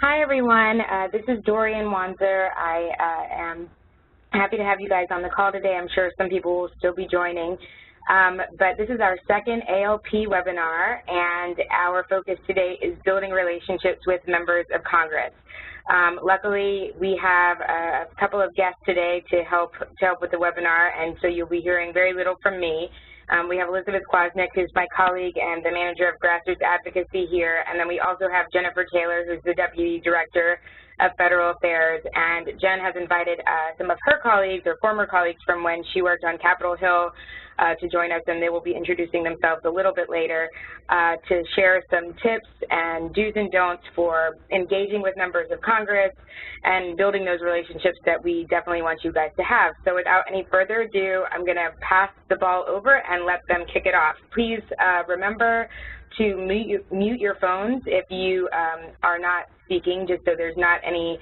Hi, everyone. This is Dorian Wanzer. I am happy to have you guys on the call today. I'm sure some people will still be joining. But this is our second ALP webinar, and our focus today is building relationships with members of Congress. Luckily, we have a couple of guests today to help with the webinar, and so you'll be hearing very little from me. We have Elizabeth Kwasnick, who's my colleague and the manager of grassroots advocacy here, and then we also have Jennifer Taylor, who's the deputy director of federal affairs. And Jen has invited some of her colleagues or former colleagues from when she worked on Capitol Hill to join us, and they will be introducing themselves a little bit later to share some tips and do's and don'ts for engaging with members of Congress and building those relationships that we definitely want you guys to have. So without any further ado, I'm going to pass the ball over and let them kick it off. Please remember to mute your phones if you are not speaking, just so there's not any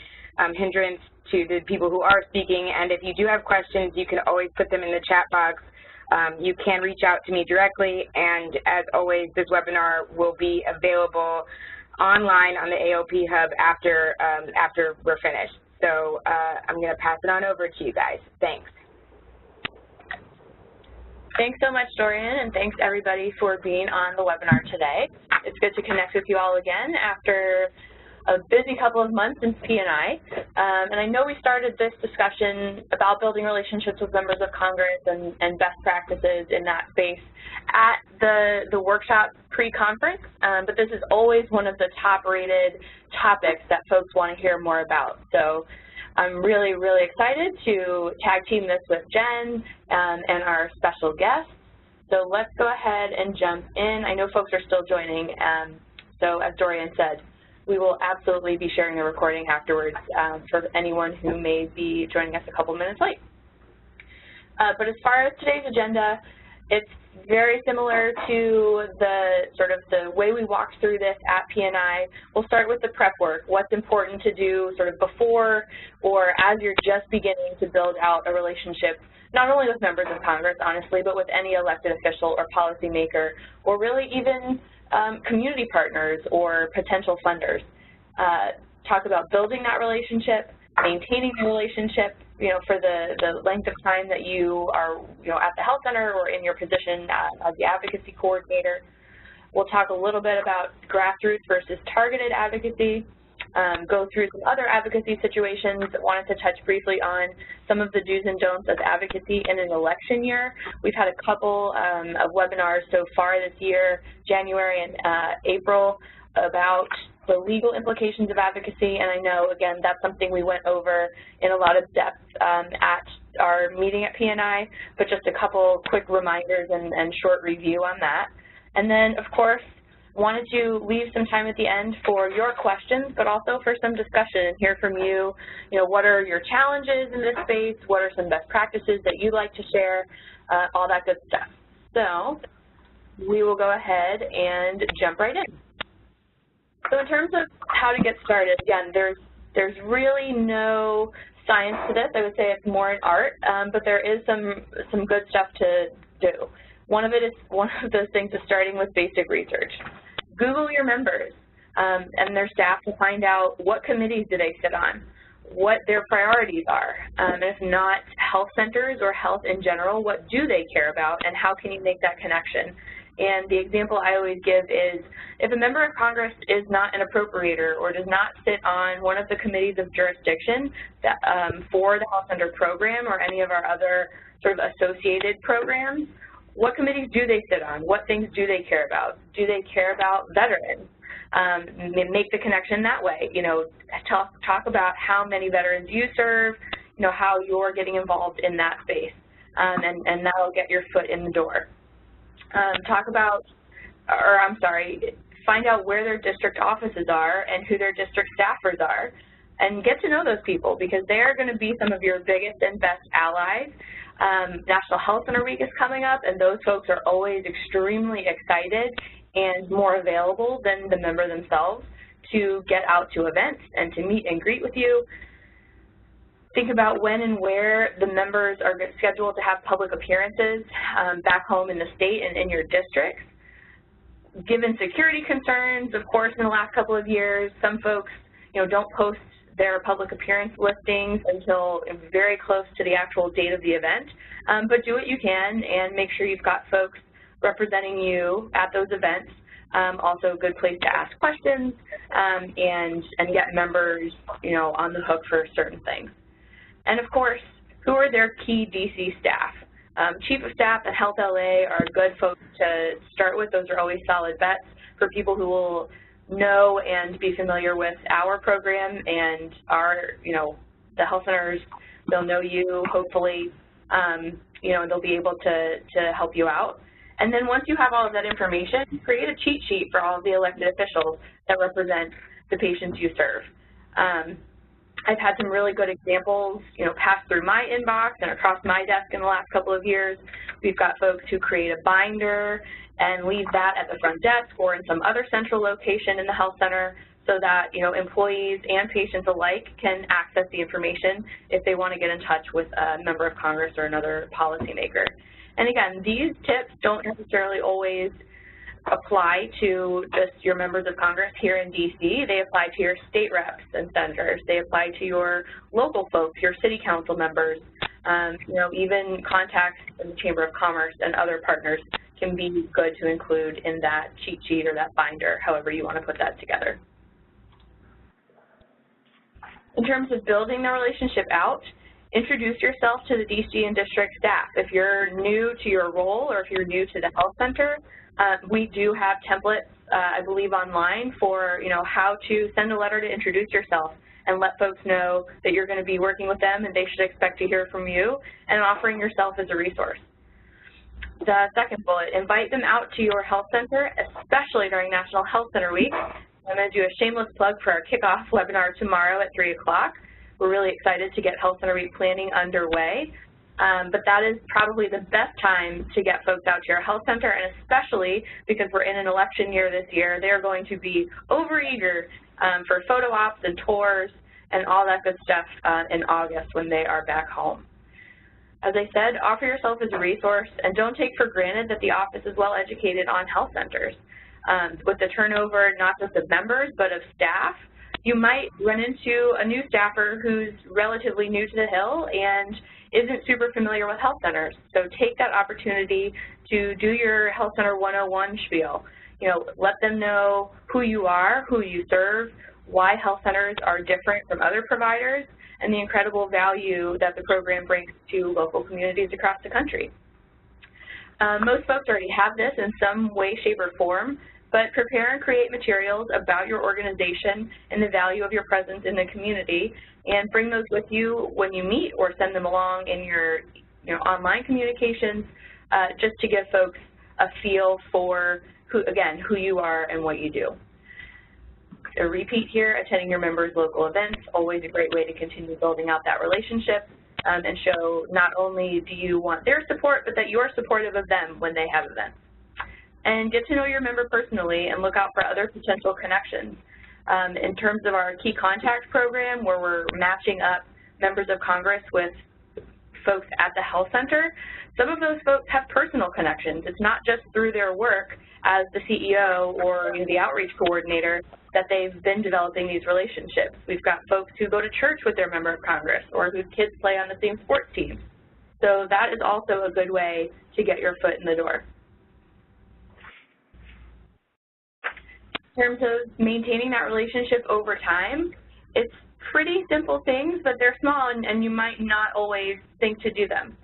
hindrance to the people who are speaking. And if you do have questions, you can always put them in the chat box. You can reach out to me directly, and as always, this webinar will be available online on the ALP Hub after we're finished. So I'm going to pass it on over to you guys. Thanks. Thanks so much, Dorian, and thanks everybody for being on the webinar today. It's good to connect with you all again after a busy couple of months since P&I. And I know we started this discussion about building relationships with members of Congress and best practices in that space at the workshop pre-conference, but this is always one of the top-rated topics that folks want to hear more about. So I'm really, really excited to tag team this with Jen and our special guests. So let's go ahead and jump in. I know folks are still joining, so as Dorian said, we will absolutely be sharing the recording afterwards for anyone who may be joining us a couple minutes late. But as far as today's agenda, it's very similar to the way we walked through this at P&I. We'll start with the prep work, what's important to do sort of before or as you're just beginning to build out a relationship, not only with members of Congress, honestly, but with any elected official or policymaker, or really even community partners or potential funders. Talk about building that relationship, maintaining the relationship, for the length of time that you are, at the health center or in your position as the advocacy coordinator. We'll talk a little bit about grassroots versus targeted advocacy, go through some other advocacy situations. Wanted to touch briefly on some of the do's and don'ts of advocacy in an election year. We've had a couple of webinars so far this year, January and April, about the legal implications of advocacy, and I know, again, that's something we went over in a lot of depth at our meeting at P&I, but just a couple quick reminders and short review on that. And then, of course, wanted to leave some time at the end for your questions, but also for some discussion and hear from you, what are your challenges in this space, what are some best practices that you'd like to share, all that good stuff. So we will go ahead and jump right in. So in terms of how to get started, again, there's really no science to this. I would say it's more an art, but there is some good stuff to do. One of those things is starting with basic research. Google your members and their staff to find out what committees do they sit on, what their priorities are, and if not health centers or health in general, what do they care about, and how can you make that connection? And the example I always give is if a member of Congress is not an appropriator or does not sit on one of the committees of jurisdiction that, for the health center program or any of our other sort of associated programs, what committees do they sit on? What things do they care about? Do they care about veterans? Make the connection that way. Talk about how many veterans you serve, how you're getting involved in that space, and that'll get your foot in the door. Find out where their district offices are and who their district staffers are, and get to know those people because they are going to be some of your biggest and best allies. National Health Center Week is coming up, and those folks are always extremely excited and more available than the member themselves to get out to events and to meet and greet with you. Think about when and where the members are scheduled to have public appearances back home in the state and in your districts. Given security concerns, of course, in the last couple of years, some folks, don't post their public appearance listings until very close to the actual date of the event, but do what you can and make sure you've got folks representing you at those events. Also a good place to ask questions and get members, on the hook for certain things. And of course, who are their key DC staff? Chief of Staff and Health LA are good folks to start with. Those are always solid bets for people who will know and be familiar with our program and the health centers. They'll know you, hopefully, and they'll be able to help you out. And then once you have all of that information, create a cheat sheet for all of the elected officials that represent the patients you serve. I've had some really good examples, pass through my inbox and across my desk in the last couple of years. We've got folks who create a binder and leave that at the front desk or in some other central location in the health center so that, employees and patients alike can access the information if they want to get in touch with a member of Congress or another policymaker. And again, these tips don't necessarily always apply to just your members of Congress here in DC. They apply to your state reps and senators. They apply to your local folks, your city council members, even contacts in the Chamber of Commerce and other partners can be good to include in that cheat sheet or that binder, however you want to put that together. In terms of building the relationship out, introduce yourself to the DC and district staff. If you're new to your role or if you're new to the health center, we do have templates, I believe, online for, how to send a letter to introduce yourself and let folks know that you're going to be working with them and they should expect to hear from you, and offering yourself as a resource. The second bullet, invite them out to your health center, especially during National Health Center Week. I'm going to do a shameless plug for our kickoff webinar tomorrow at 3 o'clock. We're really excited to get Health Center Week planning underway. But that is probably the best time to get folks out to your health center, and especially because we're in an election year this year, they're going to be overeager for photo ops and tours and all that good stuff in August when they are back home. As I said, offer yourself as a resource, and don't take for granted that the office is well educated on health centers. With the turnover not just of members but of staff, you might run into a new staffer who's relatively new to the Hill and isn't super familiar with health centers. So take that opportunity to do your Health Center 101 spiel. Let them know who you are, who you serve, why health centers are different from other providers, and the incredible value that the program brings to local communities across the country. Most folks already have this in some way, shape, or form, but prepare and create materials about your organization and the value of your presence in the community, and bring those with you when you meet or send them along in your online communications, just to give folks a feel for, who you are and what you do. A repeat here, attending your members' local events, always a great way to continue building out that relationship and show not only do you want their support, but that you're supportive of them when they have events. And get to know your member personally and look out for other potential connections. In terms of our Key Contact program, where we're matching up members of Congress with folks at the health center, some of those folks have personal connections. It's not just through their work as the CEO or the outreach coordinator that they've been developing these relationships. We've got folks who go to church with their member of Congress or whose kids play on the same sports team. So that is also a good way to get your foot in the door. In terms of maintaining that relationship over time, it's pretty simple things, but they're small and you might not always think to do them.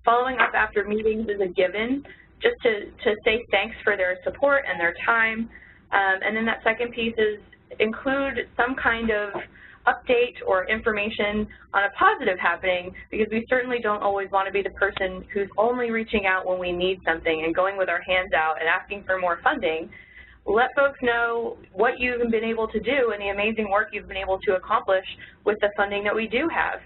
Following up after meetings is a given, just to say thanks for their support and their time. And then that second piece is include some kind of update or information on a positive happening, because we certainly don't always want to be the person who's only reaching out when we need something and going with our hands out and asking for more funding. Let folks know what you've been able to do and the amazing work you've been able to accomplish with the funding that we do have.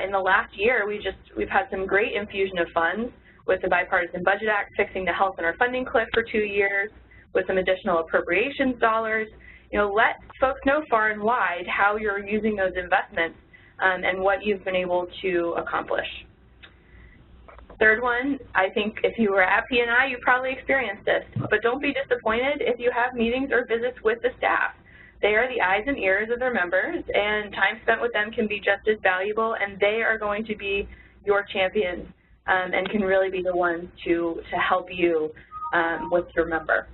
In the last year, we've had some great infusion of funds with the Bipartisan Budget Act fixing the health center funding cliff for 2 years, with some additional appropriations dollars. Let folks know far and wide how you're using those investments and what you've been able to accomplish. Third one, I think if you were at P&I, you probably experienced this, but don't be disappointed if you have meetings or visits with the staff. They are the eyes and ears of their members, and time spent with them can be just as valuable, and they are going to be your champions and can really be the ones to help you with your member.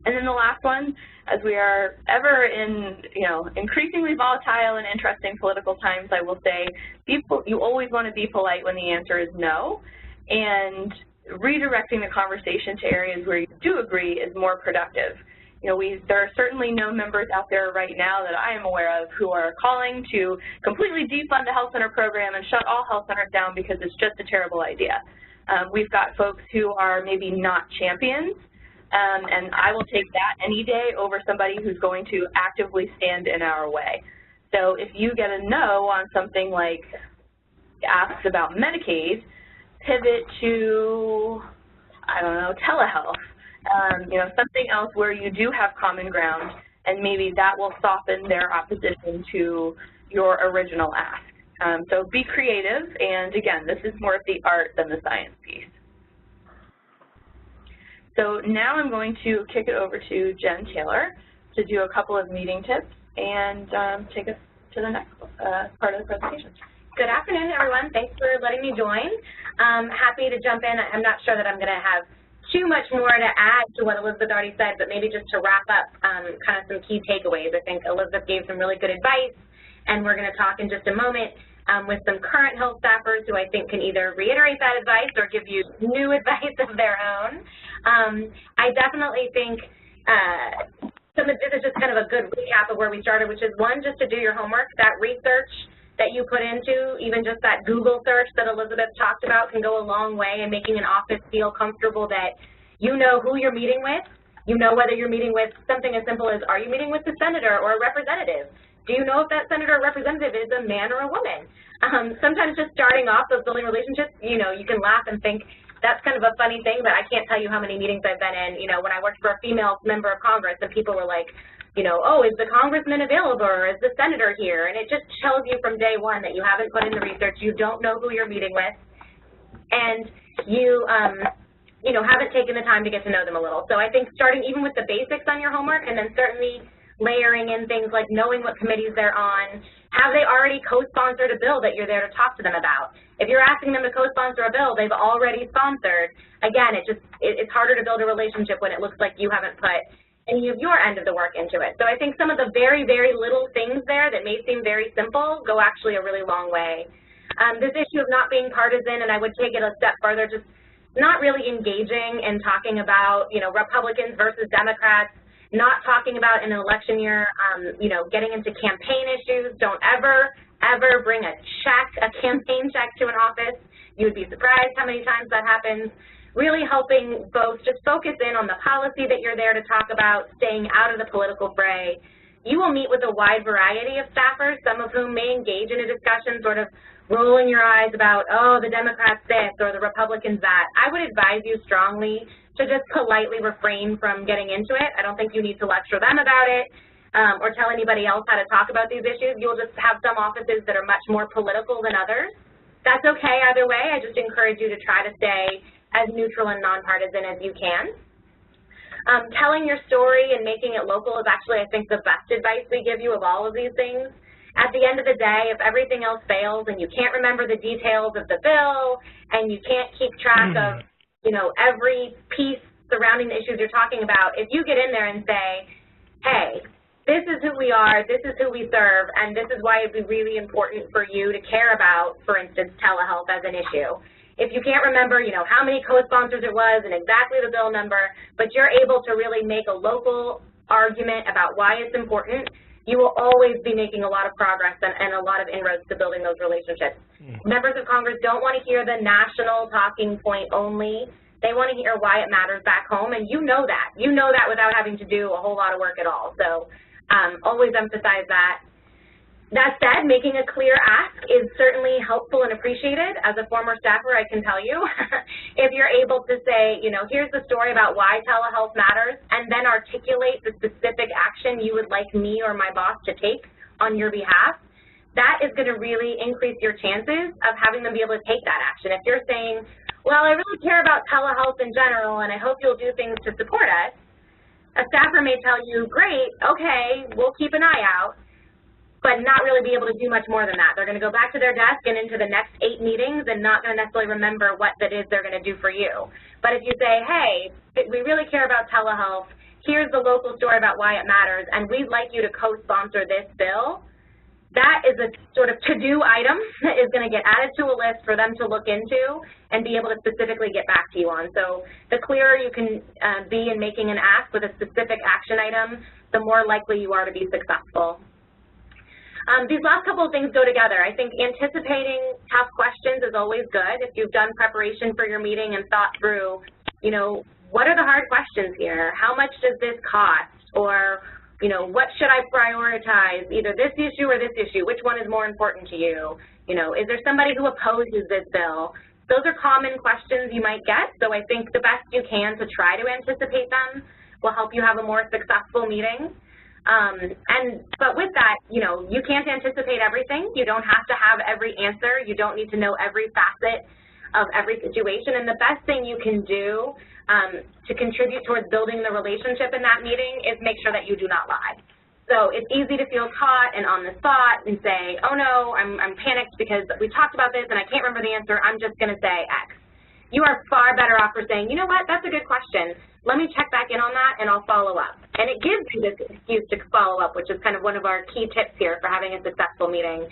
And then the last one, as we are ever in, increasingly volatile and interesting political times, I will say you always want to be polite when the answer is no, and redirecting the conversation to areas where you do agree is more productive. There are certainly no members out there right now that I am aware of who are calling to completely defund the health center program and shut all health centers down because it's just a terrible idea. We've got folks who are maybe not champions, and I will take that any day over somebody who's going to actively stand in our way. So if you get a no on something like asks about Medicaid, pivot to, I don't know, telehealth. Something else where you do have common ground, and maybe that will soften their opposition to your original ask. So be creative, and again, this is more of the art than the science piece. So now I'm going to kick it over to Jen Taylor to do a couple of meeting tips and take us to the next part of the presentation. Good afternoon, everyone. Thanks for letting me join. Happy to jump in. I'm not sure that I'm going to have too much more to add to what Elizabeth already said, but maybe just to wrap up kind of some key takeaways. I think Elizabeth gave some really good advice, and we're going to talk in just a moment with some current health staffers who I think can either reiterate that advice or give you new advice of their own. I definitely think this is just kind of a good recap of where we started, which is one, just to do your homework. That research that you put into, even just that Google search that Elizabeth talked about, can go a long way in making an office feel comfortable that you know who you're meeting with, you know whether you're meeting with something as simple as, are you meeting with a senator or a representative? Do you know if that senator or representative is a man or a woman? Sometimes just starting off those building relationships, you can laugh and think that's kind of a funny thing, but I can't tell you how many meetings I've been in, when I worked for a female member of Congress and people were like, oh, is the congressman available or is the senator here? And it just tells you from day one that you haven't put in the research, you don't know who you're meeting with, and you, haven't taken the time to get to know them a little. So I think starting even with the basics on your homework, and then certainly layering in things like knowing what committees they're on. Have they already co-sponsored a bill that you're there to talk to them about? If you're asking them to co-sponsor a bill they've already sponsored, again, it's harder to build a relationship when it looks like you haven't put any of your end of the work into it. So I think some of the very, very little things there that may seem very simple go actually a really long way. This issue of not being partisan, and I would take it a step further, just not really engaging and talking about, Republicans versus Democrats, not talking about in an election year, getting into campaign issues. Don't ever bring a campaign check to an office. You would be surprised how many times that happens. Really helping folks just focus in on the policy that you're there to talk about, staying out of the political fray. You will meet with a wide variety of staffers, some of whom may engage in a discussion sort of rolling your eyes about, oh, the Democrats this or the Republicans that. I would advise you strongly to just politely refrain from getting into it. I don't think you need to lecture them about it or tell anybody else how to talk about these issues. You'll just have some offices that are much more political than others. That's okay either way. I just encourage you to try to stay as neutral and nonpartisan as you can. Telling your story and making it local is actually, I think, the best advice we give you of all of these things. At the end of the day, if everything else fails and you can't remember the details of the bill and you can't keep track of, every piece surrounding the issues you're talking about, if you get in there and say, hey, this is who we are, this is who we serve, and this is why it'd be really important for you to care about, for instance, telehealth as an issue. If you can't remember, how many co-sponsors it was and exactly the bill number, but you're able to really make a local argument about why it's important, you will always be making a lot of progress and a lot of inroads to building those relationships. Members of Congress don't want to hear the national talking point only. They want to hear why it matters back home, and you know that. You know that without having to do a whole lot of work at all. So always emphasize that. That said, making a clear ask is certainly helpful and appreciated. As a former staffer, I can tell you, if you're able to say, here's the story about why telehealth matters, and then articulate the specific action you would like me or my boss to take on your behalf, that is going to really increase your chances of having them be able to take that action. If you're saying, well, I really care about telehealth in general, and I hope you'll do things to support us, a staffer may tell you, great, okay, we'll keep an eye out, but not really be able to do much more than that. They're going to go back to their desk and into the next 8 meetings and not going to necessarily remember what that is they're going to do for you. But if you say, hey, we really care about telehealth, here's the local story about why it matters, and we'd like you to co-sponsor this bill, that is a sort of to-do item that is going to get added to a list for them to look into and be able to specifically get back to you on. So the clearer you can be in making an ask with a specific action item, the more likely you are to be successful. These last couple of things go together. I think anticipating tough questions is always good. If you've done preparation for your meeting and thought through, you know, what are the hard questions here? How much does this cost? Or, you know, what should I prioritize? Either this issue or this issue. Which one is more important to you? You know, is there somebody who opposes this bill? Those are common questions you might get. So I think the best you can to try to anticipate them will help you have a more successful meeting. But with that, you know, you can't anticipate everything. You don't have to have every answer. You don't need to know every facet of every situation. And the best thing you can do to contribute towards building the relationship in that meeting is make sure that you do not lie. So it's easy to feel caught and on the spot and say, oh no, I'm panicked because we talked about this and I can't remember the answer. I'm just going to say X. You are far better off for saying, you know what, that's a good question. Let me check back in on that and I'll follow up. And it gives you this excuse to follow up, which is kind of one of our key tips here for having a successful meeting.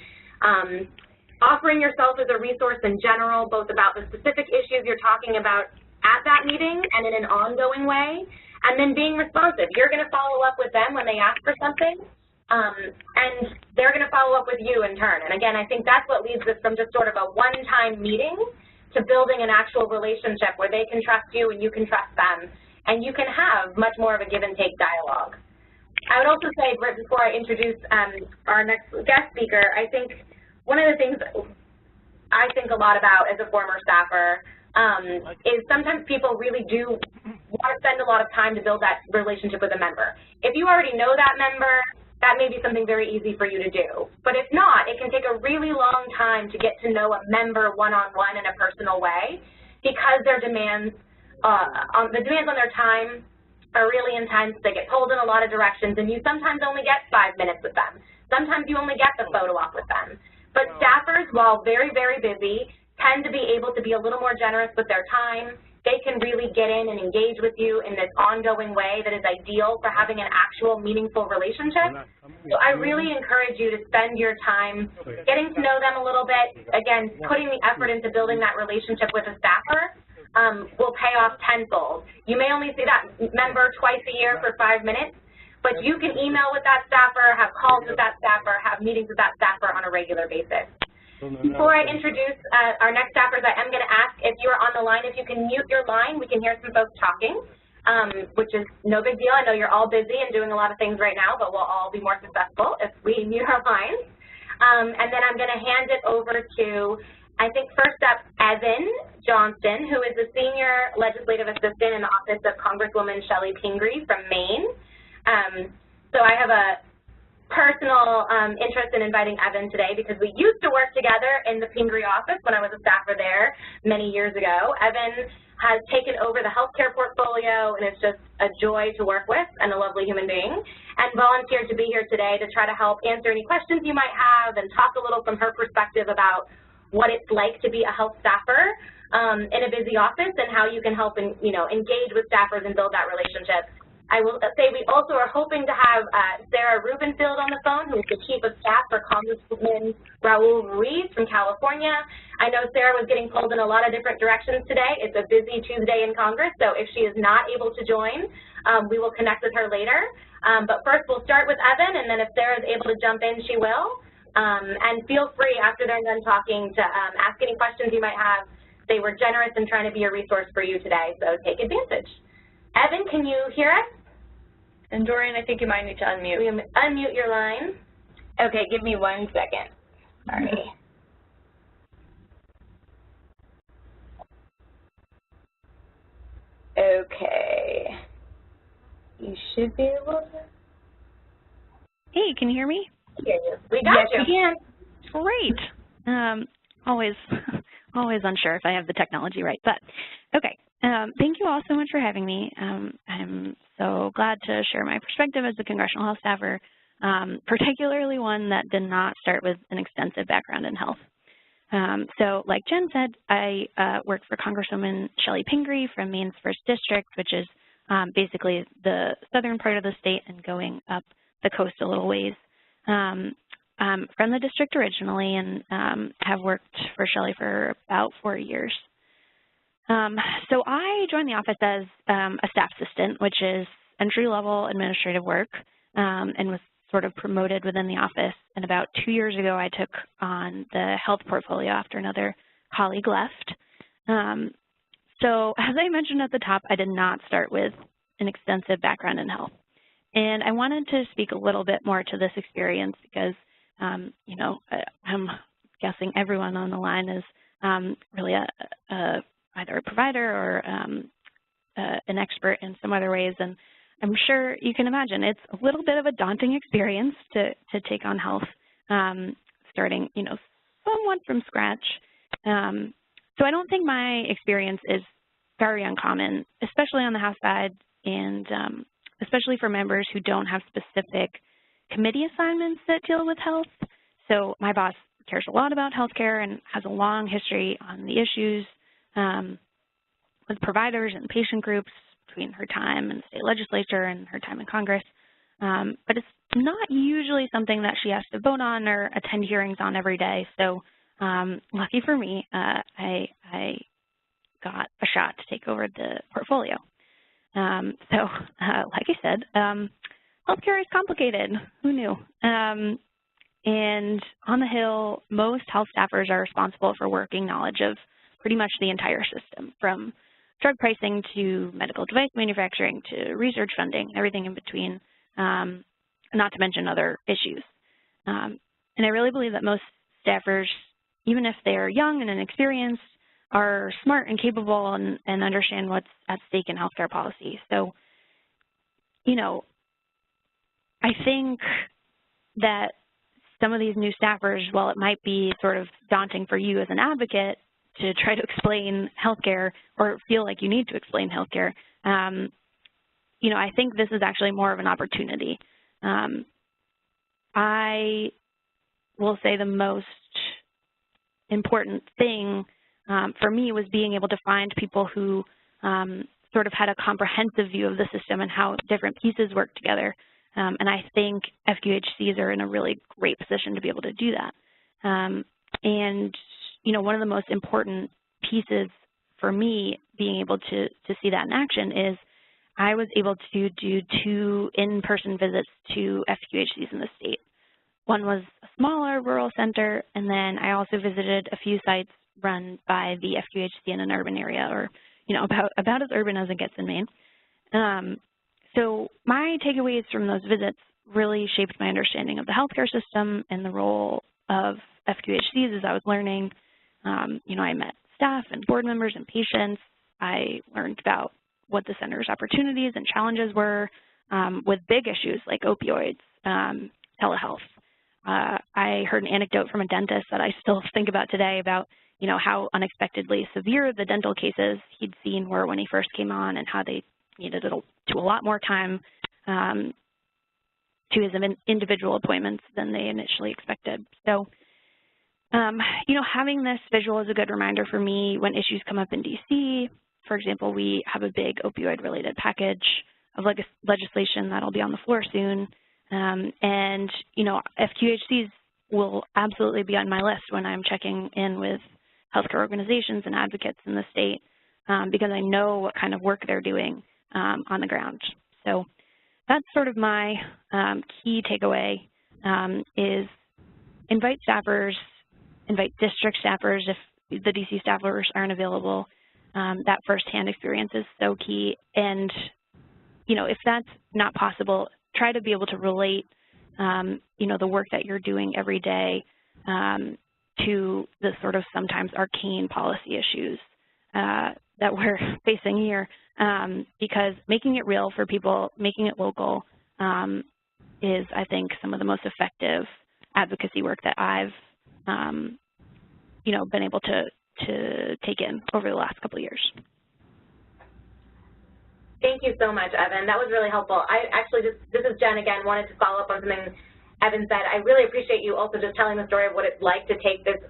Offering yourself as a resource in general, both about the specific issues you're talking about at that meeting and in an ongoing way, and then being responsive. You're going to follow up with them when they ask for something, and they're going to follow up with you in turn. And again, I think that's what leads us from just sort of a one-time meeting to building an actual relationship where they can trust you and you can trust them, and you can have much more of a give-and-take dialogue. I would also say, right before I introduce our next guest speaker, I think one of the things I think a lot about as a former staffer is sometimes people really do want to spend a lot of time to build that relationship with a member. If you already know that member, that may be something very easy for you to do. But if not, it can take a really long time to get to know a member one-on-one in a personal way because their demands, on their time are really intense. They get pulled in a lot of directions, and you sometimes only get 5 minutes with them. Sometimes you only get the photo op with them. But staffers, while very, very busy, tend to be able to be a little more generous with their time. They can really get in and engage with you in this ongoing way that is ideal for having an actual meaningful relationship. So I really encourage you to spend your time getting to know them a little bit. Again, putting the effort into building that relationship with a staffer will pay off tenfold. You may only see that member twice a year for 5 minutes, but you can email with that staffer, have calls with that staffer, have meetings with that staffer on a regular basis. Before I introduce our next staffers, I am going to ask if you are on the line, if you can mute your line. We can hear some folks talking, which is no big deal. I know you're all busy and doing a lot of things right now, but we'll all be more successful if we mute our lines. And then I'm going to hand it over to, I think first up, Evan Johnston, who is a senior legislative assistant in the office of Congresswoman Shelley Pingree from Maine. So I have a personal interest in inviting Evan today because we used to work together in the Pingree office when I was a staffer there many years ago. Evan has taken over the healthcare portfolio and is just a joy to work with and a lovely human being, and volunteered to be here today to try to help answer any questions you might have and talk a little from her perspective about what it's like to be a health staffer in a busy office and how you can help and, you know, engage with staffers and build that relationship. I will say we also are hoping to have Sarah Rubenfield on the phone, who is the Chief of Staff for Congressman Raul Ruiz from California. I know Sarah was getting pulled in a lot of different directions today. It's a busy Tuesday in Congress, so if she is not able to join, we will connect with her later. But first, we'll start with Evan, and then if Sarah is able to jump in, she will. And feel free, after they're done talking, to ask any questions you might have. They were generous in trying to be a resource for you today, so take advantage. Evan, can you hear us? And Dorian, I think you might need to unmute. Unmute your line. Okay, give me 1 second. Sorry. Okay. You should be able to. Hey, can you hear me? We got you. Yes, we can. Great. Always unsure if I have the technology right, but okay. Thank you all so much for having me. I'm so glad to share my perspective as a congressional health staffer, particularly one that did not start with an extensive background in health. So like Jen said, I work for Congresswoman Shelley Pingree from Maine's 1st District, which is basically the southern part of the state and going up the coast a little ways. I'm from the district originally and have worked for Shelley for about 4 years. So I joined the office as a staff assistant, which is entry-level administrative work, and was sort of promoted within the office. And about 2 years ago, I took on the health portfolio after another colleague left. So as I mentioned at the top, I did not start with an extensive background in health. And I wanted to speak a little bit more to this experience because, you know, I'm guessing everyone on the line is really either a provider or an expert in some other ways. And I'm sure you can imagine it's a little bit of a daunting experience to take on health, starting, you know, somewhat from scratch. So I don't think my experience is very uncommon, especially on the House side and especially for members who don't have specific committee assignments that deal with health. So my boss cares a lot about healthcare and has a long history on the issues with providers and patient groups between her time in the state legislature and her time in Congress. But it's not usually something that she has to vote on or attend hearings on every day. So lucky for me, I got a shot to take over the portfolio. So like I said, healthcare is complicated. Who knew? And on the Hill, most health staffers are responsible for working knowledge of pretty much the entire system, from drug pricing to medical device manufacturing to research funding, everything in between, not to mention other issues. And I really believe that most staffers, even if they're young and inexperienced, are smart and capable and understand what's at stake in healthcare policy. So, you know, I think that some of these new staffers, while it might be sort of daunting for you as an advocate to try to explain healthcare or feel like you need to explain healthcare, you know, I think this is actually more of an opportunity. I will say the most important thing for me was being able to find people who sort of had a comprehensive view of the system and how different pieces work together. And I think FQHCs are in a really great position to be able to do that. And, you know, one of the most important pieces for me being able to see that in action is I was able to do 2 in-person visits to FQHCs in the state. One was a smaller rural center, and then I also visited a few sites run by the FQHC in an urban area, or, you know, about as urban as it gets in Maine. So my takeaways from those visits really shaped my understanding of the healthcare system and the role of FQHCs as I was learning. You know, I met staff and board members and patients. I learned about what the center's opportunities and challenges were with big issues like opioids, telehealth. I heard an anecdote from a dentist that I still think about today about, you know, how unexpectedly severe the dental cases he'd seen were when he first came on and how they needed to a lot more time to his individual appointments than they initially expected. So, you know, having this visual is a good reminder for me when issues come up in DC. For example, we have a big opioid-related package of legislation that'll be on the floor soon. And, you know, FQHCs will absolutely be on my list when I'm checking in with healthcare organizations and advocates in the state because I know what kind of work they're doing on the ground. So that's sort of my key takeaway is invite staffers, invite district staffers if the DC staffers aren't available. That firsthand experience is so key. And, you know, if that's not possible, try to be able to relate, you know, the work that you're doing every day to the sort of sometimes arcane policy issues that we're facing here, because making it real for people, making it local is, I think, some of the most effective advocacy work that I've, you know, been able to take in over the last couple of years. Thank you so much, Evan. That was really helpful. I actually this is Jen again, wanted to follow up on something Evan said. I really appreciate you also just telling the story of what it's like to take this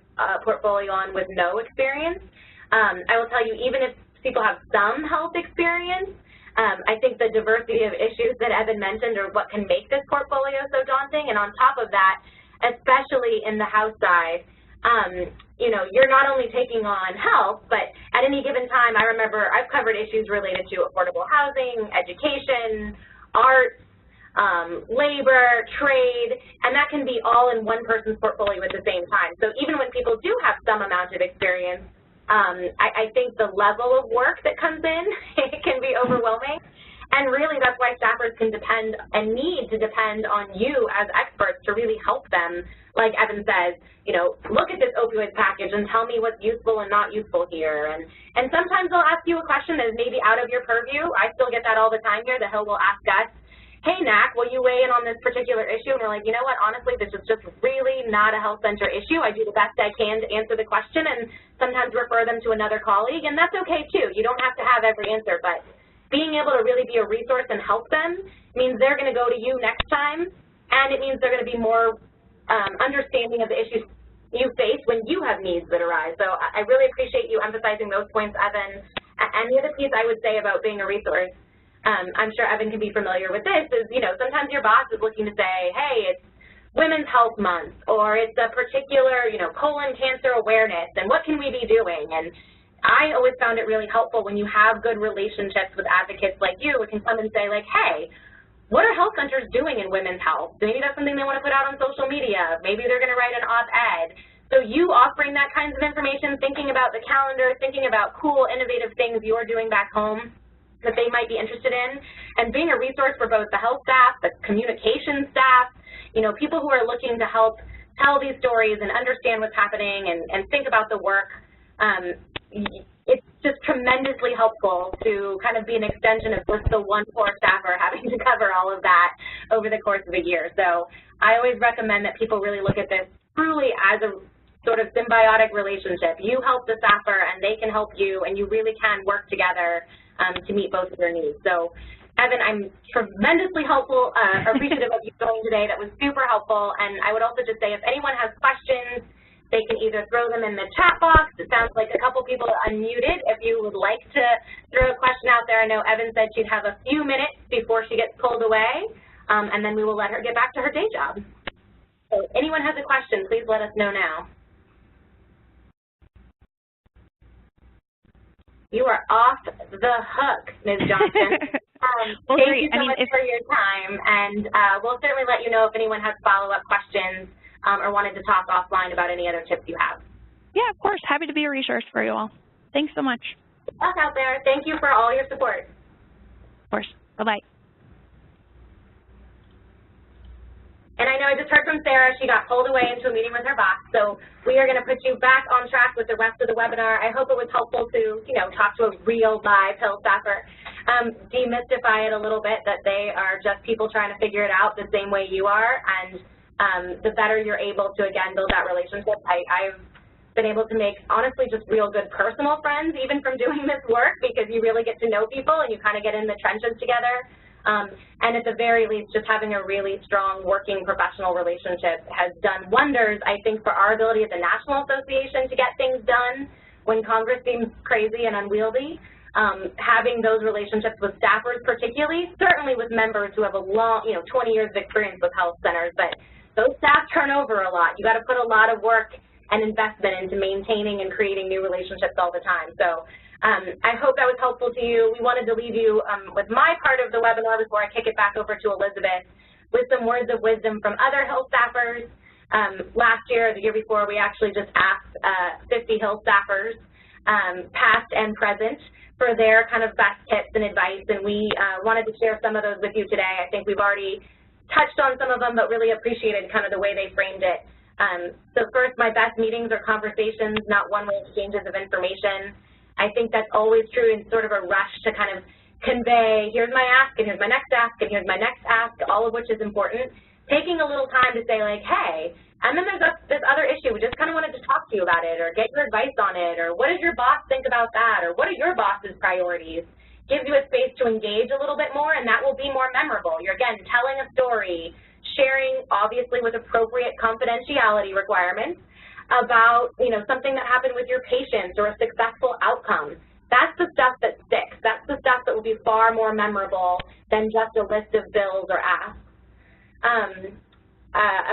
portfolio on with no experience. I will tell you, even if people have some health experience, I think the diversity of issues that Evan mentioned are what can make this portfolio so daunting. And on top of that, especially in the House side, you know, you're not only taking on health, but at any given time, I remember I've covered issues related to affordable housing, education, arts, labor, trade, and that can be all in one person's portfolio at the same time. So even when people do have some amount of experience, I think the level of work that comes in, it can be overwhelming. And really, that's why staffers can depend and need to depend on you as experts to really help them. Like Evan says, you know, look at this opioid package and tell me what's useful and not useful here. And sometimes they'll ask you a question that is maybe out of your purview. I still get that all the time here. The Hill will ask us, hey, NAC, will you weigh in on this particular issue? And we're like, you know what, honestly, this is just really not a health center issue. I do the best I can to answer the question and sometimes refer them to another colleague, and that's okay, too. You don't have to have every answer, but being able to really be a resource and help them means they're going to go to you next time, and it means they're going to be more understanding of the issues you face when you have needs that arise. So I really appreciate you emphasizing those points, Evan. And the other piece I would say about being a resource, I'm sure Evan can be familiar with this, is, you know, sometimes your boss is looking to say, hey, it's Women's Health Month, or it's a particular, you know, colon cancer awareness, and what can we be doing? And I always found it really helpful when you have good relationships with advocates like you, who can come and say, like, hey, what are health centers doing in women's health? Maybe that's something they want to put out on social media. Maybe they're going to write an op-ed. So you offering that kinds of information, thinking about the calendar, thinking about cool, innovative things you're doing back home that they might be interested in, and being a resource for both the health staff, the communication staff, you know, people who are looking to help tell these stories and understand what's happening and think about the work. It's just tremendously helpful to kind of be an extension of just the one poor staffer having to cover all of that over the course of a year. So I always recommend that people really look at this truly as a sort of symbiotic relationship. You help the staffer and they can help you, and you really can work together to meet both of your needs. So Evan, I'm tremendously appreciative of you joining today. That was super helpful. And I would also just say, if anyone has questions, they can either throw them in the chat box. It sounds like a couple people are unmuted. If you would like to throw a question out there, I know Evan said she'd have a few minutes before she gets pulled away, and then we will let her get back to her day job. So if anyone has a question, please let us know now. You are off the hook, Ms. Johnson. Well, thank you so much for your time, and we'll certainly let you know if anyone has follow-up questions or wanted to talk offline about any other tips you have. Yeah, of course. Happy to be a resource for you all. Thanks so much. Us out there. Thank you for all your support. Of course. Bye-bye. And I know I just heard from Sarah. She got pulled away into a meeting with her boss. So we are going to put you back on track with the rest of the webinar. I hope it was helpful to, you know, talk to a real live Hill staffer. Demystify it a little bit that they are just people trying to figure it out the same way you are. And the better you're able to, again, build that relationship. I've been able to make, honestly, just real good personal friends, even from doing this work, because you really get to know people and you kind of get in the trenches together. And at the very least, just having a really strong working professional relationship has done wonders, I think, for our ability at the National Association to get things done when Congress seems crazy and unwieldy. Having those relationships with staffers particularly, certainly with members who have a long, 20 years of experience with health centers, but those staff turn over a lot. You got to put a lot of work and investment into maintaining and creating new relationships all the time. So I hope that was helpful to you. We wanted to leave you with my part of the webinar before I kick it back over to Elizabeth with some words of wisdom from other Hill staffers. Last year, the year before, we actually just asked 50 Hill staffers, past and present, for their kind of best tips and advice, and we wanted to share some of those with you today. I think we've already touched on some of them, but really appreciated kind of the way they framed it. So first, my best meetings are conversations, not one-way exchanges of information. I think that's always true in sort of a rush to kind of convey, here's my ask, and here's my next ask, and here's my next ask, all of which is important. Taking a little time to say, like, hey, and then there's this other issue, we just kind of wanted to talk to you about it, or get your advice on it, or what does your boss think about that, or what are your boss's priorities? gives you a space to engage a little bit more, and that will be more memorable. You're, again, telling a story, sharing, obviously with appropriate confidentiality requirements, about, you know, something that happened with your patients or a successful outcome. That's the stuff that sticks. That's the stuff that will be far more memorable than just a list of bills or asks.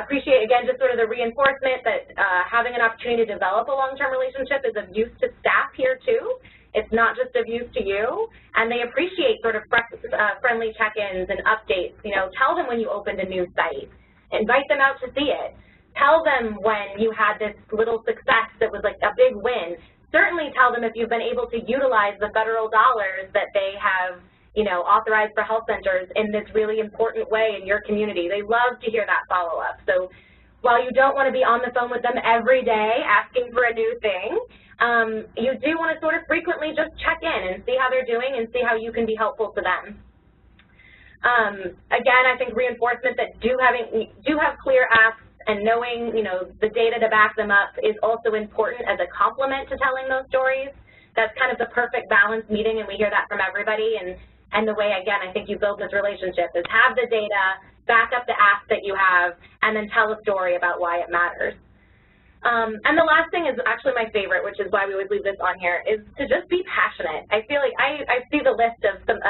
Appreciate, again, just sort of the reinforcement that having an opportunity to develop a long-term relationship is of use to staff here, too. It's not just of use to you, and they appreciate sort of friendly check-ins and updates. You know, tell them when you opened a new site. Invite them out to see it. Tell them when you had this little success that was like a big win. Certainly tell them if you've been able to utilize the federal dollars that they have, you know, authorized for health centers in this really important way in your community. They love to hear that follow-up. So while you don't want to be on the phone with them every day asking for a new thing, you do want to sort of frequently just check in and see how they're doing and see how you can be helpful to them. Again, I think reinforcement that do have clear asks and knowing, you know, the data to back them up is also important as a complement to telling those stories. That's kind of the perfect balance meeting, and we hear that from everybody. And the way, again, I think you build this relationship is have the data, back up the ask that you have, and then tell a story about why it matters. And the last thing is actually my favorite, which is why we always leave this on here, is to just be passionate. I feel like I see the list of some,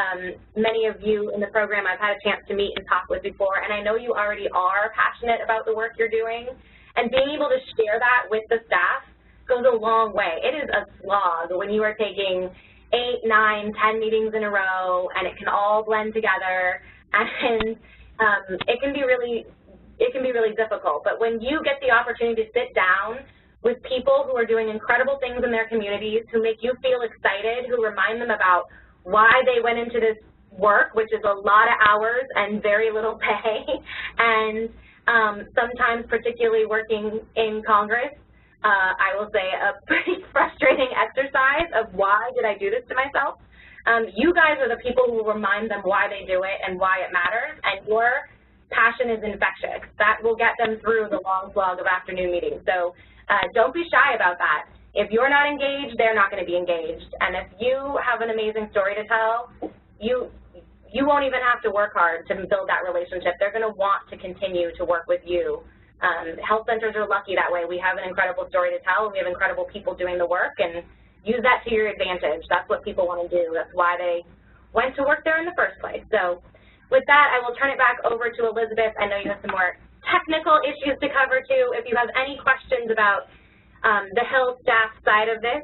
many of you in the program I've had a chance to meet and talk with before, and I know you already are passionate about the work you're doing, and being able to share that with the staff goes a long way. It is a slog when you are taking 8, 9, 10 meetings in a row, and it can all blend together, and it can be really difficult. But when you get the opportunity to sit down with people who are doing incredible things in their communities, who make you feel excited, who remind them about why they went into this work, which is a lot of hours and very little pay, and sometimes particularly working in Congress, I will say a pretty frustrating exercise of why did I do this to myself. You guys are the people who remind them why they do it and why it matters, and your passion is infectious. That will get them through the long slog of afternoon meetings. So don't be shy about that. If you're not engaged, they're not going to be engaged. And if you have an amazing story to tell, you won't even have to work hard to build that relationship. They're going to want to continue to work with you. Health centers are lucky that way. We have an incredible story to tell. We have incredible people doing the work, and use that to your advantage. That's what people want to do. That's why they went to work there in the first place. So with that, I will turn it back over to Elizabeth. I know you have some more technical issues to cover, too. If you have any questions about the Hill staff side of this,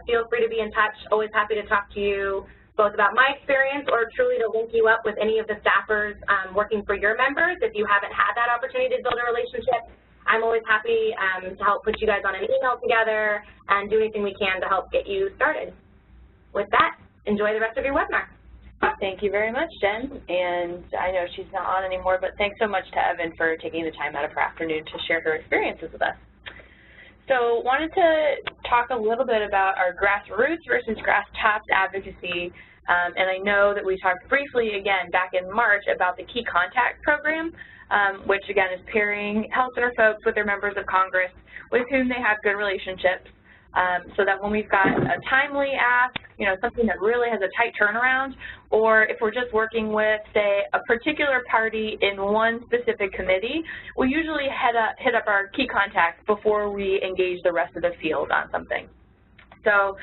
feel free to be in touch. Always happy to talk to you both about my experience or truly to link you up with any of the staffers working for your members. If you haven't had that opportunity to build a relationship, I'm always happy to help put you guys on an email together and do anything we can to help get you started. With that, enjoy the rest of your webinar. Thank you very much, Jen. And I know she's not on anymore, but thanks so much to Evan for taking the time out of her afternoon to share her experiences with us. So wanted to talk a little bit about our grassroots versus grass tops advocacy. And I know that we talked briefly, again, back in March about the Key Contact Program, which, again, is pairing health center folks with their members of Congress with whom they have good relationships, so that when we've got a timely ask, you know, something that really has a tight turnaround, or if we're just working with, say, a particular party in one specific committee, we usually hit up our key contacts before we engage the rest of the field on something. So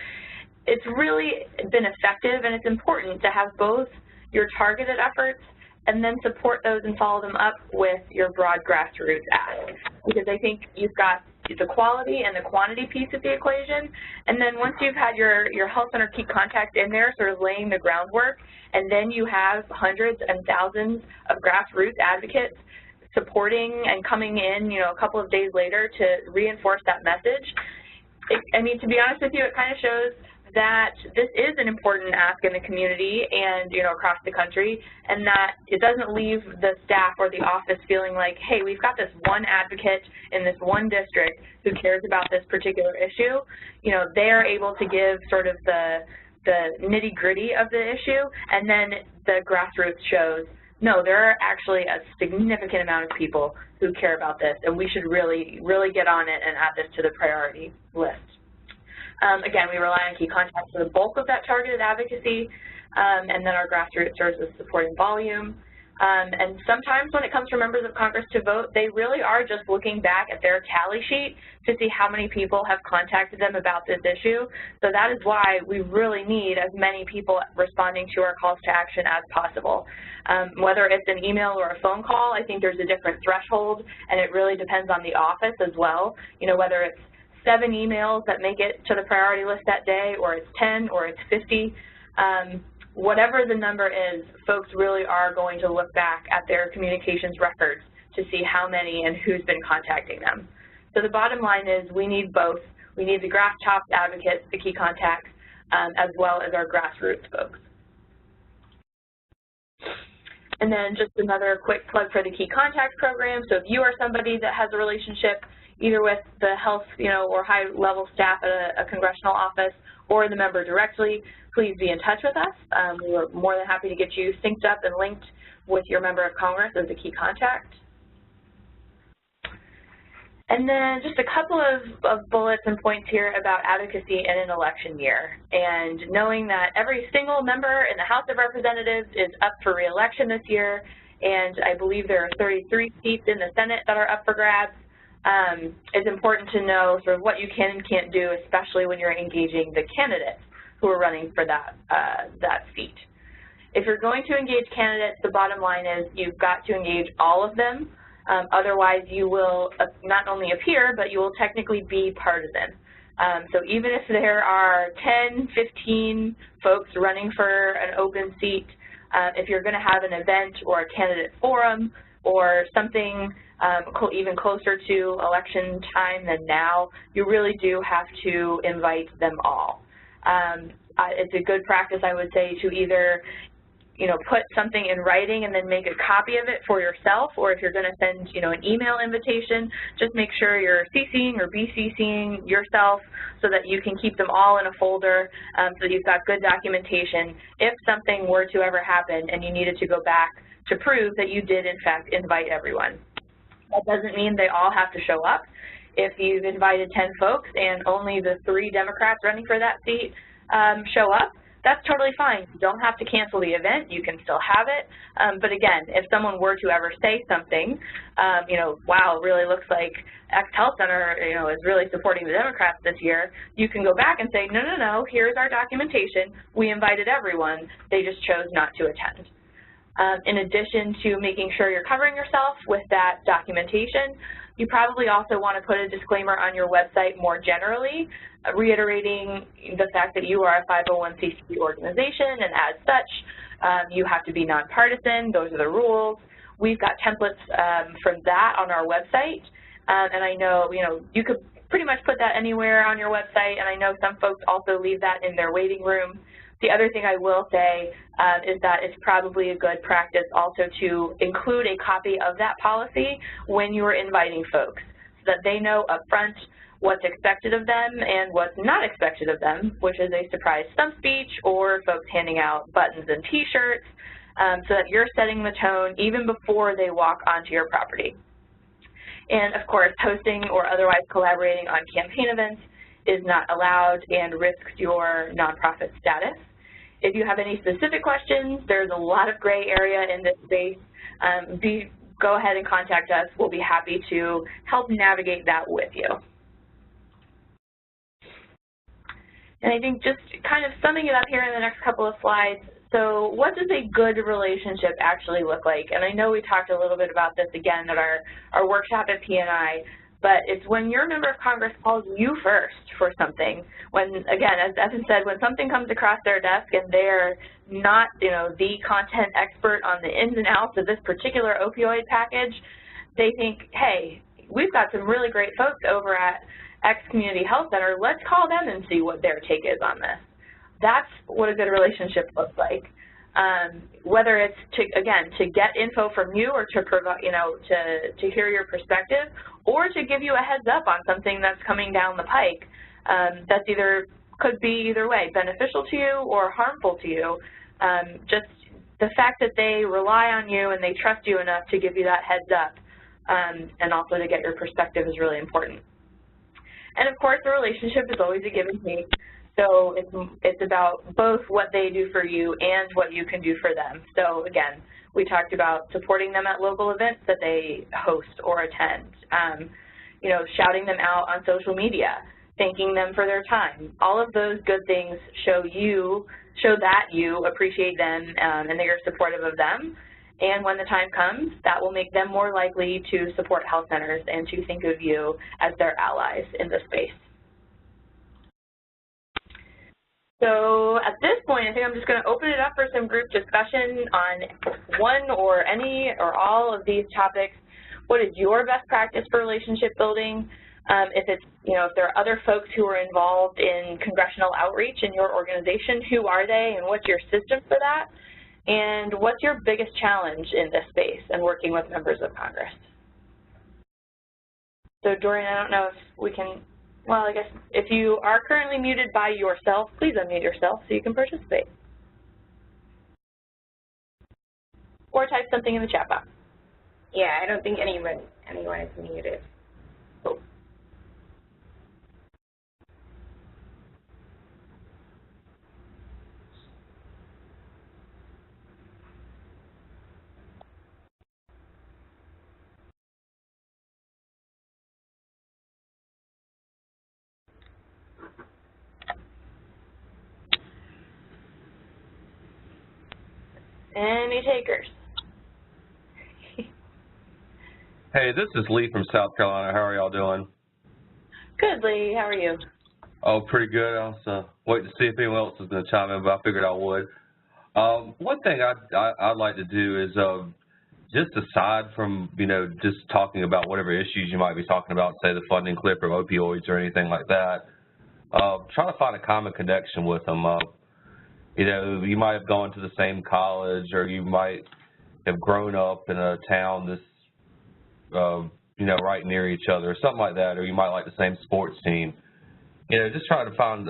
it's really been effective, and it's important to have both your targeted efforts and then support those and follow them up with your broad grassroots ask, because I think you've got the quality and the quantity piece of the equation, and then once you've had your health center key contact in there sort of laying the groundwork, and then you have hundreds and thousands of grassroots advocates supporting and coming in, you know, a couple of days later to reinforce that message. I mean, to be honest with you, it kind of shows that this is an important ask in the community and, you know, across the country, and that it doesn't leave the staff or the office feeling like, hey, we've got this one advocate in this one district who cares about this particular issue. You know, they're able to give sort of the nitty-gritty of the issue, and then the grassroots shows, no, there are actually a significant amount of people who care about this, and we should really, really get on it and add this to the priority list. Again, we rely on key contacts for the bulk of that targeted advocacy, and then our grassroots serves as supporting volume. And sometimes when it comes for members of Congress to vote, they really are just looking back at their tally sheet to see how many people have contacted them about this issue. So that is why we really need as many people responding to our calls to action as possible. Whether it's an email or a phone call, I think there's a different threshold, and it really depends on the office as well. You know, whether it's 7 emails that make it to the priority list that day, or it's 10, or it's 50, whatever the number is, folks really are going to look back at their communications records to see how many and who's been contacting them. So the bottom line is we need both. We need the grass-tops advocates, the key contacts, as well as our grassroots folks. And then just another quick plug for the Key Contacts program. So if you are somebody that has a relationship either with the health, or high-level staff at a congressional office or the member directly, please be in touch with us. We're more than happy to get you synced up and linked with your member of Congress as a key contact. And then just a couple of bullets and points here about advocacy in an election year. And knowing that every single member in the House of Representatives is up for re-election this year, and I believe there are 33 seats in the Senate that are up for grabs, it's important to know sort of what you can and can't do, especially when you're engaging the candidates who are running for that seat. If you're going to engage candidates, the bottom line is you've got to engage all of them. Otherwise, you will not only appear, but you will technically be partisan. So even if there are 10, 15 folks running for an open seat, if you're going to have an event or a candidate forum or something even closer to election time than now, you really do have to invite them all. It's a good practice, I would say, to either put something in writing and then make a copy of it for yourself, or if you're going to send, an email invitation, just make sure you're CCing or BCCing yourself so that you can keep them all in a folder so that you've got good documentation if something were to ever happen and you needed to go back to prove that you did, in fact, invite everyone. That doesn't mean they all have to show up. If you've invited 10 folks and only the 3 Democrats running for that seat show up, that's totally fine. You don't have to cancel the event. You can still have it. But again, if someone were to ever say something, wow, it really looks like X Health Center, is really supporting the Democrats this year, you can go back and say, no, no, no, here's our documentation. We invited everyone. They just chose not to attend. In addition to making sure you're covering yourself with that documentation, you probably also want to put a disclaimer on your website more generally, reiterating the fact that you are a 501c3 organization, and as such, you have to be nonpartisan. Those are the rules. We've got templates from that on our website, and I know, you could pretty much put that anywhere on your website, and I know some folks also leave that in their waiting room. The other thing I will say is that it's probably a good practice also to include a copy of that policy when you are inviting folks so that they know up front what's expected of them and what's not expected of them, which is a surprise stump speech or folks handing out buttons and T-shirts, so that you're setting the tone even before they walk onto your property. And of course, hosting or otherwise collaborating on campaign events is not allowed and risks your nonprofit status. If you have any specific questions, there's a lot of gray area in this space. Go ahead and contact us. We'll be happy to help navigate that with you. And I think just kind of summing it up here in the next couple of slides, so what does a good relationship actually look like? And I know we talked a little bit about this again at our workshop at PNI, but it's when your member of Congress calls you first for something. When, again, as Evan said, when something comes across their desk and they're not, the content expert on the ins and outs of this particular opioid package, they think, hey, we've got some really great folks over at X Community Health Center. Let's call them and see what their take is on this. That's what a good relationship looks like. Whether it's to get info from you or to provide, to hear your perspective, or to give you a heads up on something that's coming down the pike, that's could be either way, beneficial to you or harmful to you. Just the fact that they rely on you and they trust you enough to give you that heads up, and also to get your perspective is really important. And of course, the relationship is always a give and take. So it's about both what they do for you and what you can do for them. So again, we talked about supporting them at local events that they host or attend, you know, shouting them out on social media, thanking them for their time. All of those good things show that you appreciate them and that you're supportive of them. And when the time comes, that will make them more likely to support health centers and to think of you as their allies in this space. So at this point, I think I'm just going to open it up for some group discussion on one or any or all of these topics. What is your best practice for relationship building? If it's, you know, if there are other folks who are involved in congressional outreach in your organization, who are they and what's your system for that? And what's your biggest challenge in this space and working with members of Congress? So Dorian, I don't know if we can, well, I guess if you are currently muted by yourself, please unmute yourself so you can participate. Or type something in the chat box. Yeah, I don't think anyone is muted. Oh. Any takers? Hey, this is Lee from South Carolina. How are y'all doing? Good, Lee. How are you? Oh, pretty good. I was waiting to see if anyone else was going to chime in, but I figured I would. One thing I'd like to do is just aside from, you know, just talking about whatever issues you might be talking about, say the funding clip or opioids or anything like that, try to find a common connection with them. You know, you might have gone to the same college, or you might have grown up in a town that's, you know, right near each other, or something like that, or you might like the same sports team. You know, just try to find,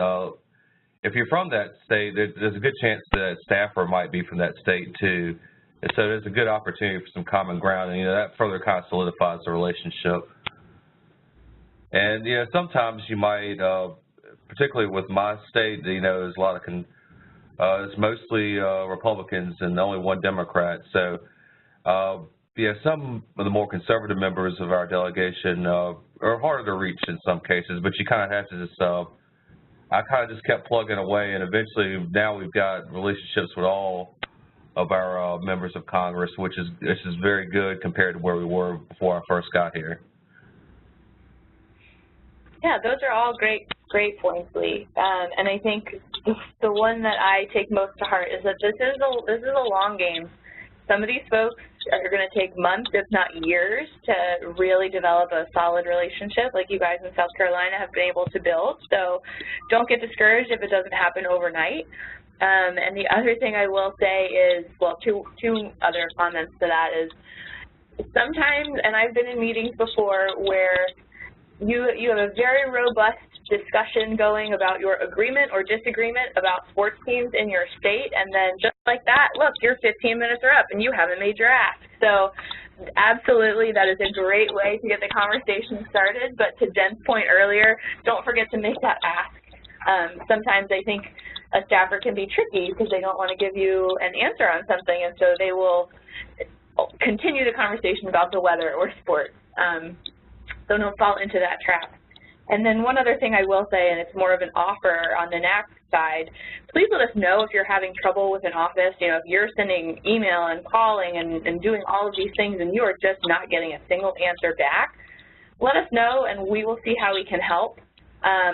if you're from that state, there's a good chance that staffer might be from that state too. And so there's a good opportunity for some common ground, and, you know, that further kind of solidifies the relationship. And, you know, sometimes you might, particularly with my state, you know, there's a lot of, it's mostly Republicans and only one Democrat. So, yeah, some of the more conservative members of our delegation are harder to reach in some cases, but you kind of have to just, I kind of just kept plugging away, and eventually now we've got relationships with all of our members of Congress, which is very good compared to where we were before I first got here. Yeah, those are all great points, Lee. And I think the one that I take most to heart is that this is a long game. Some of these folks are going to take months, if not years, to really develop a solid relationship like you guys in South Carolina have been able to build. So don't get discouraged if it doesn't happen overnight. And the other thing I will say is, well, two other comments to that is sometimes, and I've been in meetings before where you have a very robust discussion going about your agreement or disagreement about sports teams in your state, and then just like that, look, your 15 minutes are up and you haven't made your ask. So absolutely, that is a great way to get the conversation started, but to Jen's point earlier, don't forget to make that ask. Sometimes I think a staffer can be tricky because they don't want to give you an answer on something, and so they will continue the conversation about the weather or sports. So don't fall into that trap. And then one other thing I will say, and it's more of an offer on the NAC side, please let us know if you're having trouble with an office. You know, if you're sending email and calling and doing all of these things and you are just not getting a single answer back, let us know and we will see how we can help.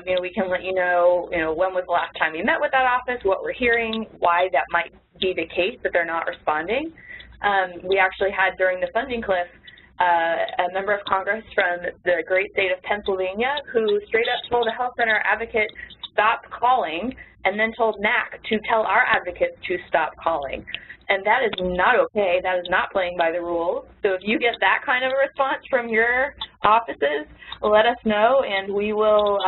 You know, we can let you know, when was the last time you met with that office, what we're hearing, why that might be the case that they're not responding. We actually had during the funding cliff a member of Congress from the great state of Pennsylvania who straight up told a health center advocate stop calling and then told NAC to tell our advocates to stop calling. And that is not okay. That is not playing by the rules. So if you get that kind of a response from your offices, let us know and we will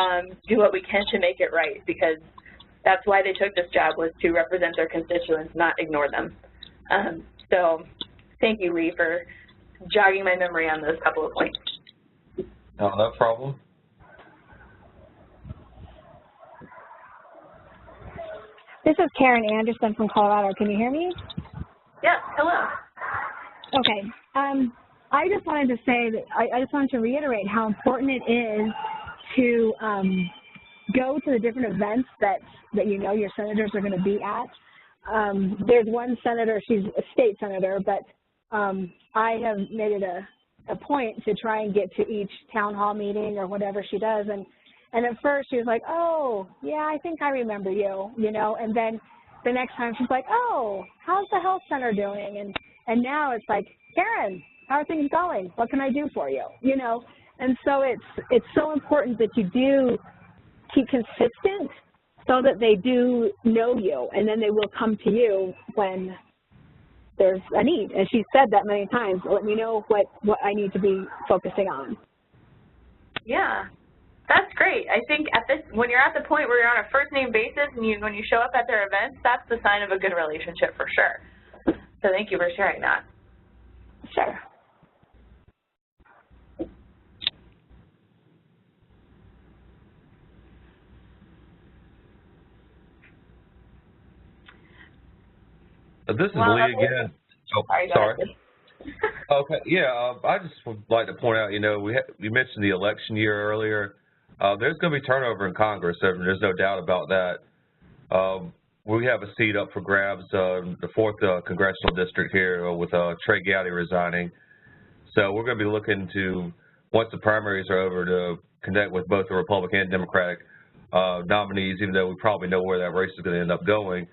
do what we can to make it right, because that's why they took this job, was to represent their constituents, not ignore them. So thank you, Lee, for jogging my memory on those couple of points. No problem. This is Karen Anderson from Colorado. Can you hear me? Yes, hello. Okay. I just wanted to say that I just wanted to reiterate how important it is to go to the different events that you know your senators are going to be at. There's one senator, she's a state senator, but I have made it a point to try and get to each town hall meeting or whatever she does. And at first she was like, oh, yeah, I think I remember you, you know, and then the next time she's like, oh, how's the health center doing? And now it's like, Karen, how are things going? What can I do for you? You know, and so it's so important that you do keep consistent so that they do know you, and then they will come to you when there's a need. And she said that many times, let me know what I need to be focusing on. Yeah. That's great. I think when you're at the point where you're on a first name basis and when you show up at their events, that's the sign of a good relationship for sure. So thank you for sharing that. Sure. This is Lee again. Oh, sorry. Okay, yeah, I just would like to point out, you know, we mentioned the election year earlier. There's going to be turnover in Congress, so there's no doubt about that. We have a seat up for grabs, the 4th Congressional District here with Trey Gowdy resigning. So we're going to be looking to, once the primaries are over, to connect with both the Republican and Democratic nominees, even though we probably know where that race is going to end up going.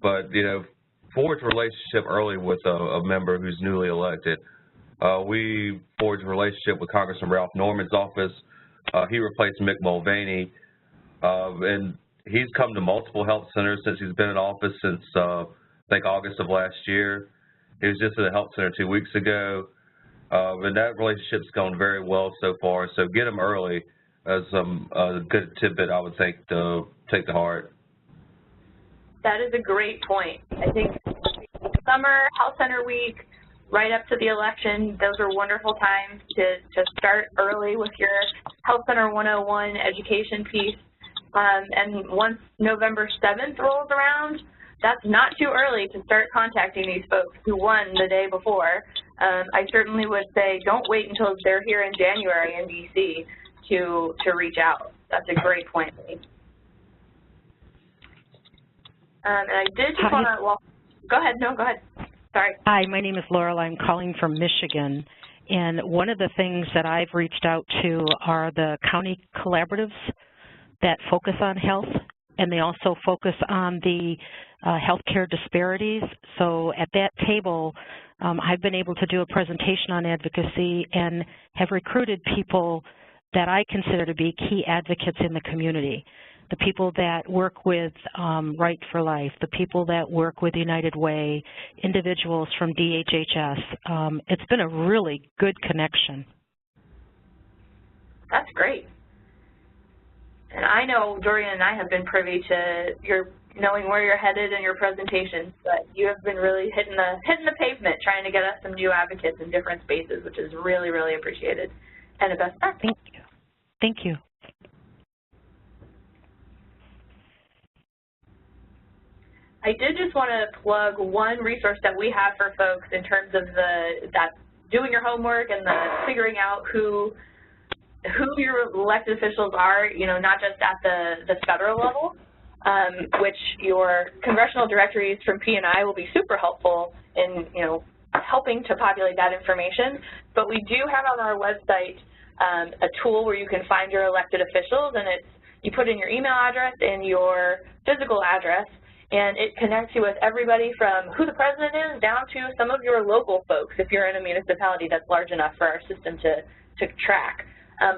But, you know, forge a relationship early with a member who's newly elected. We forged a relationship with Congressman Ralph Norman's office. He replaced Mick Mulvaney, and he's come to multiple health centers since he's been in office since, I think, August of last year. He was just at a health center 2 weeks ago, and that relationship's gone very well so far. So get him early as a good tidbit, I would think, to take to heart. That is a great point. I think summer, health center week, right up to the election, those are wonderful times to start early with your Health Center 101 education piece. And once November 7th rolls around, that's not too early to start contacting these folks who won the day before. I certainly would say don't wait until they're here in January in D.C. to reach out. That's a great point, Lee. And I did just want to, well, go ahead. No, go ahead. Sorry. Hi, my name is Laurel. I'm calling from Michigan. And one of the things that I've reached out to are the county collaboratives that focus on health, and they also focus on the healthcare disparities. So at that table, I've been able to do a presentation on advocacy and have recruited people that I consider to be key advocates in the community. The people that work with Right for Life, the people that work with United Way, individuals from DHHS. It's been a really good connection. That's great. And I know Dorian and I have been privy to your knowing where you're headed in your presentations, but you have been really hitting the pavement trying to get us some new advocates in different spaces, which is really, really appreciated and a best practice. Thank you. Thank you. I did just want to plug one resource that we have for folks in terms of that doing your homework and the figuring out who your elected officials are, you know, not just at the federal level, which your congressional directories from P&I will be super helpful in, you know, helping to populate that information. But we do have on our website a tool where you can find your elected officials, and you put in your email address and your physical address, and it connects you with everybody from who the president is down to some of your local folks if you're in a municipality that's large enough for our system to track.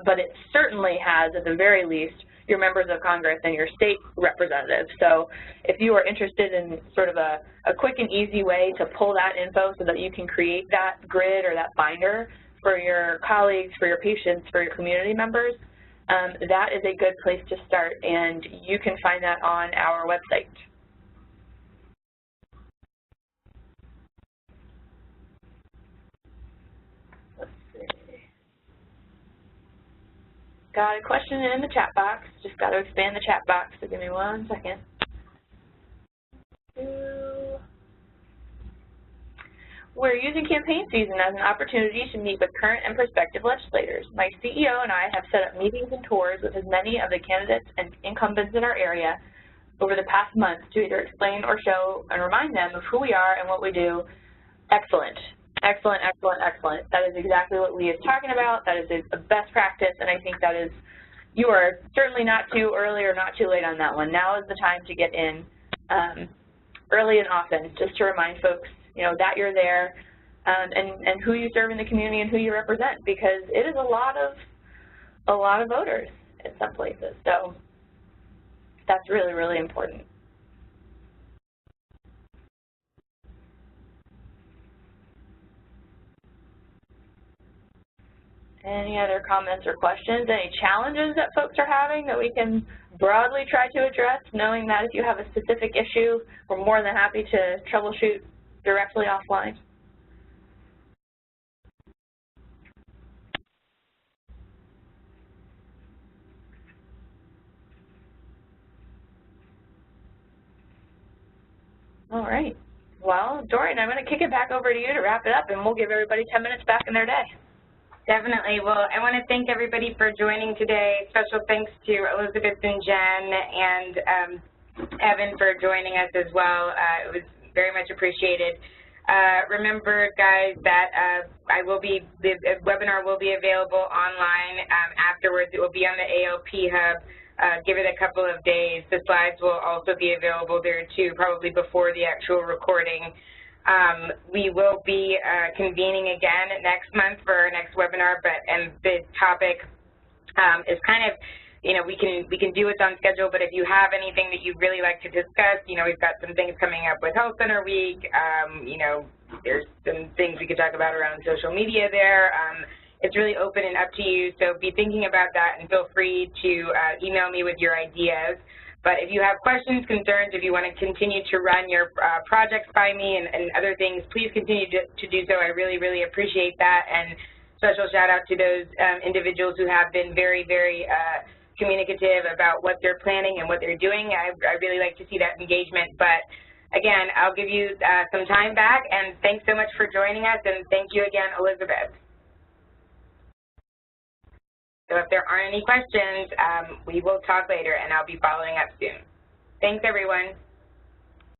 But it certainly has, at the very least, your members of Congress and your state representatives. So if you are interested in sort of a quick and easy way to pull that info so that you can create that grid or that binder for your colleagues, for your patients, for your community members, that is a good place to start, and you can find that on our website. Got a question in the chat box. Just got to expand the chat box, so give me 1 second. we're using campaign season as an opportunity to meet with current and prospective legislators. My CEO and I have set up meetings and tours with as many of the candidates and incumbents in our area over the past month to either explain or show and remind them of who we are and what we do. Excellent. Excellent, excellent, excellent. That is exactly what Lee is talking about. That is a best practice, and I think that is, you are certainly not too early or not too late on that one. Now is the time to get in early and often, just to remind folks, you know, that you're there and who you serve in the community and who you represent, because it is a lot of voters in some places. So that's really, really important. Any other comments or questions? Any challenges that folks are having that we can broadly try to address, knowing that if you have a specific issue, we're more than happy to troubleshoot directly offline? All right. Well, Dorian, I'm going to kick it back over to you to wrap it up, and we'll give everybody 10 minutes back in their day. Definitely. Well, I want to thank everybody for joining today. Special thanks to Elizabeth and Jen and Evan for joining us as well. It was very much appreciated. Remember, guys, that the webinar will be available online afterwards. It will be on the ALP Hub. Give it a couple of days. The slides will also be available there too, probably before the actual recording. We will be convening again next month for our next webinar, and the topic is kind of, you know, we can do what's on schedule, but if you have anything that you'd really like to discuss, you know, we've got some things coming up with Health Center Week. You know, there's some things we could talk about around social media there. It's really open and up to you, so be thinking about that and feel free to email me with your ideas. But if you have questions, concerns, if you want to continue to run your projects by me and other things, please continue to do so. I really, really appreciate that. And special shout out to those individuals who have been very, very communicative about what they're planning and what they're doing. I really like to see that engagement. But again, I'll give you some time back, and thanks so much for joining us, and thank you again, Elizabeth. So if there aren't any questions, we will talk later, and I'll be following up soon. Thanks, everyone.